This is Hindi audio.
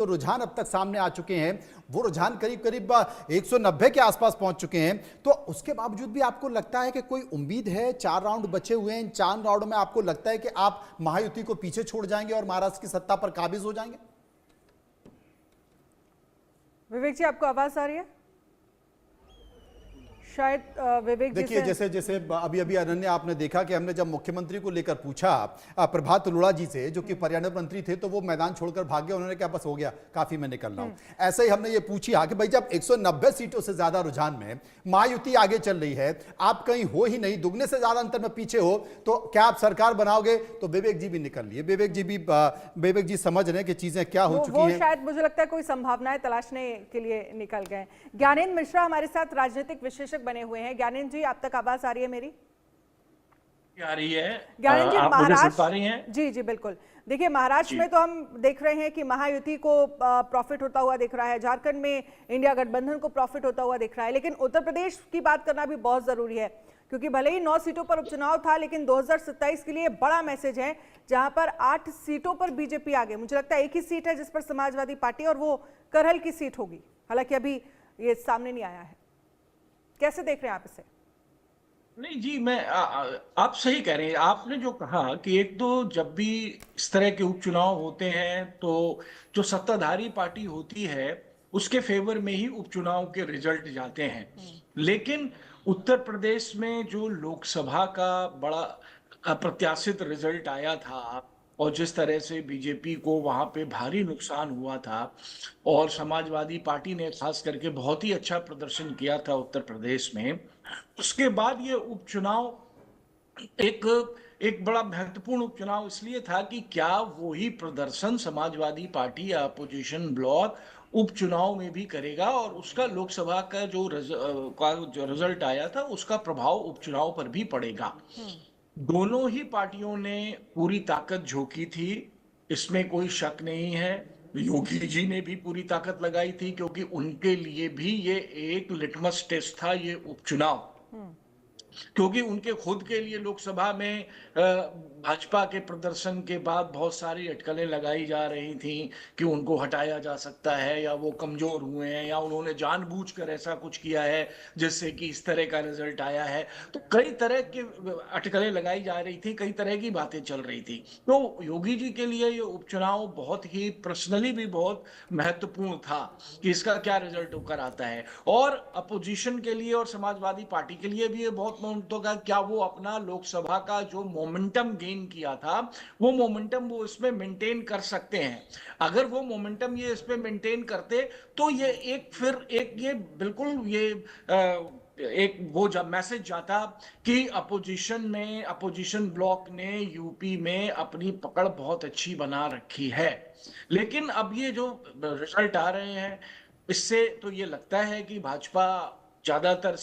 तो रुझान अब तक सामने आ चुके हैं, वो रुझान करीब करीब 190 के आसपास पहुंच चुके हैं। तो उसके बावजूद भी आपको लगता है कि कोई उम्मीद है? 4 राउंड बचे हुए हैं, इन 4 राउंड में आपको लगता है कि आप महायुति को पीछे छोड़ जाएंगे और महाराष्ट्र की सत्ता पर काबिज हो जाएंगे? विवेक जी, आपको आवाज आ रही है? शायद विवेक जी देखिए, जैसे जैसे अभी अभी अनन्या आपने देखा कि हमने जब मुख्यमंत्री को लेकर पूछा प्रभात तलुड़ा जी से, जो कि पर्यावरण मंत्री थे, तो वो मैदान छोड़कर भाग गए। उन्होंने कहा बस हो गया, काफी, मैं निकल रहा हूं। ऐसे ही हमने ये पूछी कि भाई जब 190 सीटों से ज्यादा रुझान में महायुति आगे चल रही है, आप कहीं हो ही नहीं, दुगने से ज्यादा अंतर में पीछे हो, तो क्या आप सरकार बनाओगे? तो विवेक जी भी निकल लिए। विवेक जी समझ रहे हैं कि चीजें क्या हो चुकी हैं। शायद मुझे लगता है कोई संभावनाएं तलाशने के लिए निकल गए। ज्ञानेंद्र मिश्रा हमारे साथ राजनीतिक विशेषज्ञ बने हुए हैं। ज्ञानेंद्र जी, आप तक आवाज आ रही है मेरी? आ रही है। ज्ञानेंद्र जी, आप मुझे सुन पा महाराष्ट्र, रही हैं? जी जी बिल्कुल। देखिए, महाराष्ट्र में तो हम देख रहे हैं कि महायुति को प्रॉफिट होता हुआ दिख रहा है, झारखंड में इंडिया गठबंधन को प्रॉफिट होता हुआ दिख रहा है, लेकिन उत्तर प्रदेश की बात करना भी बहुत जरूरी है, क्योंकि भले ही 9 सीटों पर उपचुनाव था, लेकिन 2027 के लिए बड़ा मैसेज है, जहां पर 8 सीटों पर बीजेपी आगे। मुझे लगता है एक ही सीट है जिस पर समाजवादी पार्टी, और वो करहल की सीट होगी, हालांकि अभी ये सामने नहीं आया है। कैसे देख रहे हैं आप इसे? नहीं जी, आप सही कह रहे हैं। आपने जो कहा कि एक तो जब भी इस तरह के उपचुनाव होते हैं तो जो सत्ताधारी पार्टी होती है उसके फेवर में ही उपचुनाव के रिजल्ट जाते हैं। लेकिन उत्तर प्रदेश में जो लोकसभा का बड़ा अप्रत्याशित रिजल्ट आया था और जिस तरह से बीजेपी को वहां पे भारी नुकसान हुआ था, और समाजवादी पार्टी ने खास करके बहुत ही अच्छा प्रदर्शन किया था उत्तर प्रदेश में, उसके बाद ये उपचुनाव एक एक बड़ा महत्वपूर्ण उपचुनाव इसलिए था कि क्या वही प्रदर्शन समाजवादी पार्टी या अपोजिशन ब्लॉक उपचुनाव में भी करेगा, और उसका लोकसभा का जो रिजल्ट आया था उसका प्रभाव उपचुनाव पर भी पड़ेगा। दोनों ही पार्टियों ने पूरी ताकत झोंकी थी, इसमें कोई शक नहीं है। योगी जी ने भी पूरी ताकत लगाई थी, क्योंकि उनके लिए भी ये एक लिटमस टेस्ट था ये उपचुनाव, क्योंकि उनके खुद के लिए लोकसभा में भाजपा के प्रदर्शन के बाद बहुत सारी अटकलें लगाई जा रही थी कि उनको हटाया जा सकता है, या वो कमजोर हुए हैं, या उन्होंने जानबूझकर ऐसा कुछ किया है जिससे कि इस तरह का रिजल्ट आया है। तो कई तरह की अटकलें लगाई जा रही थी, कई तरह की बातें चल रही थी। तो योगी जी के लिए ये उपचुनाव बहुत ही पर्सनली भी बहुत महत्वपूर्ण था कि इसका क्या रिजल्ट होकर आता है, और अपोजिशन के लिए और समाजवादी पार्टी के लिए भी ये बहुत महत्व का, क्या वो अपना लोकसभा का जो मोमेंटम गेन किया था वो मोमेंटम वो इसमें मेंटेन कर सकते हैं। अगर वो मोमेंटम ये इसमें मेंटेन करते तो ये ये बिल्कुल ये एक वो जब मैसेज जाता कि अपोजिशन ब्लॉक ने यूपी में अपनी पकड़ बहुत अच्छी बना रखी है। लेकिन अब ये जो रिजल्ट आ रहे हैं इससे तो ये लगता है कि भाजपा ज्यादातर